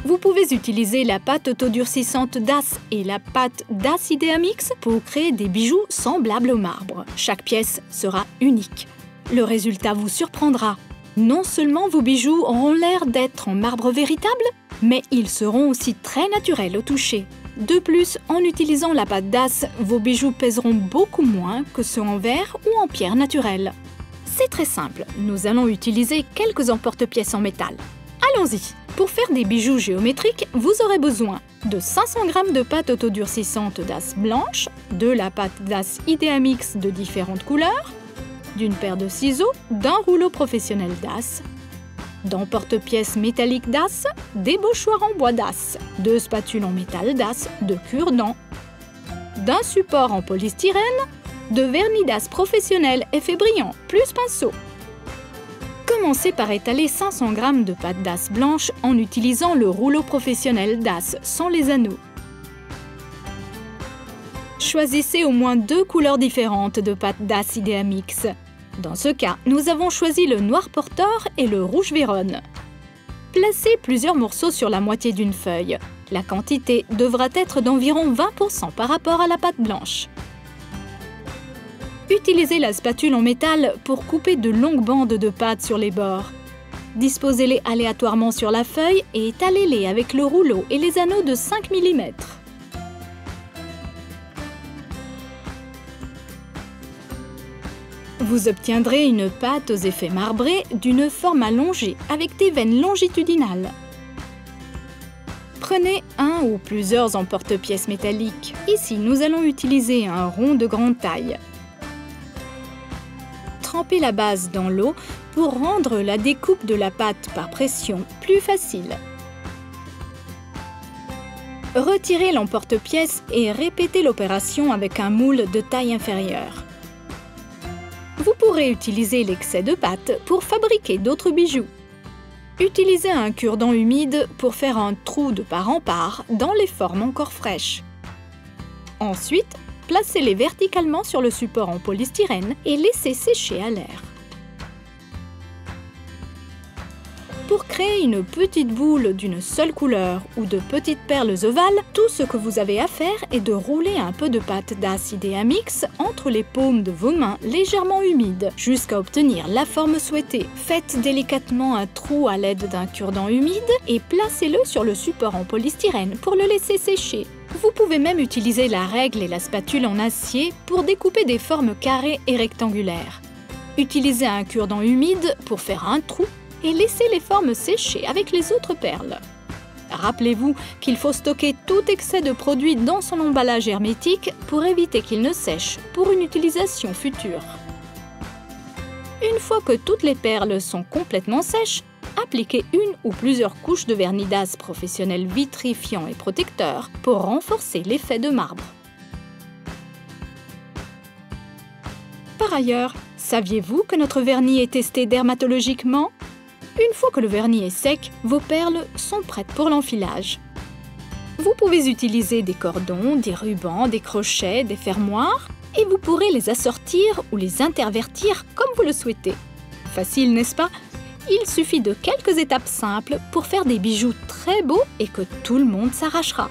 Vous pouvez utiliser la pâte autodurcissante DAS et la pâte DAS Idea Mix pour créer des bijoux semblables au marbre. Chaque pièce sera unique. Le résultat vous surprendra. Non seulement vos bijoux auront l'air d'être en marbre véritable, mais ils seront aussi très naturels au toucher. De plus, en utilisant la pâte DAS, vos bijoux pèseront beaucoup moins que ceux en verre ou en pierre naturelle. C'est très simple, nous allons utiliser quelques emporte-pièces en métal. Allons-y! Pour faire des bijoux géométriques, vous aurez besoin de 500 g de pâte autodurcissante DAS blanche, de la pâte DAS Idea Mix de différentes couleurs, d'une paire de ciseaux, d'un rouleau professionnel DAS, d'emporte-pièces métalliques DAS, des bauchoirs en bois DAS, de spatules en métal DAS, de cure-dents, d'un support en polystyrène, de vernis DAS professionnel effet brillant plus pinceau. Commencez par étaler 500 g de pâte DAS blanche en utilisant le rouleau professionnel DAS sans les anneaux. Choisissez au moins 2 couleurs différentes de pâte DAS Idea Mix. Dans ce cas, nous avons choisi le noir portor et le rouge Vérone. Placez plusieurs morceaux sur la moitié d'une feuille. La quantité devra être d'environ 20% par rapport à la pâte blanche. Utilisez la spatule en métal pour couper de longues bandes de pâte sur les bords. Disposez-les aléatoirement sur la feuille et étalez-les avec le rouleau et les anneaux de 5 mm. Vous obtiendrez une pâte aux effets marbrés d'une forme allongée avec des veines longitudinales. Prenez un ou plusieurs emporte-pièces métalliques. Ici, nous allons utiliser un rond de grande taille. Trempez la base dans l'eau pour rendre la découpe de la pâte par pression plus facile. Retirez l'emporte-pièce et répétez l'opération avec un moule de taille inférieure. Vous pourrez utiliser l'excès de pâte pour fabriquer d'autres bijoux. Utilisez un cure-dent humide pour faire un trou de part en part dans les formes encore fraîches. Ensuite, placez-les verticalement sur le support en polystyrène et laissez sécher à l'air. Pour créer une petite boule d'une seule couleur ou de petites perles ovales, tout ce que vous avez à faire est de rouler un peu de pâte DAS Idea Mix entre les paumes de vos mains légèrement humides jusqu'à obtenir la forme souhaitée. Faites délicatement un trou à l'aide d'un cure-dent humide et placez-le sur le support en polystyrène pour le laisser sécher. Vous pouvez même utiliser la règle et la spatule en acier pour découper des formes carrées et rectangulaires. Utilisez un cure-dent humide pour faire un trou et laissez les formes sécher avec les autres perles. Rappelez-vous qu'il faut stocker tout excès de produit dans son emballage hermétique pour éviter qu'il ne sèche pour une utilisation future. Une fois que toutes les perles sont complètement sèches, appliquez une ou plusieurs couches de vernis DAS professionnel vitrifiant et protecteur pour renforcer l'effet de marbre. Par ailleurs, saviez-vous que notre vernis est testé dermatologiquement ? Une fois que le vernis est sec, vos perles sont prêtes pour l'enfilage. Vous pouvez utiliser des cordons, des rubans, des crochets, des fermoirs et vous pourrez les assortir ou les intervertir comme vous le souhaitez. Facile, n'est-ce pas ? Il suffit de quelques étapes simples pour faire des bijoux très beaux et que tout le monde s'arrachera.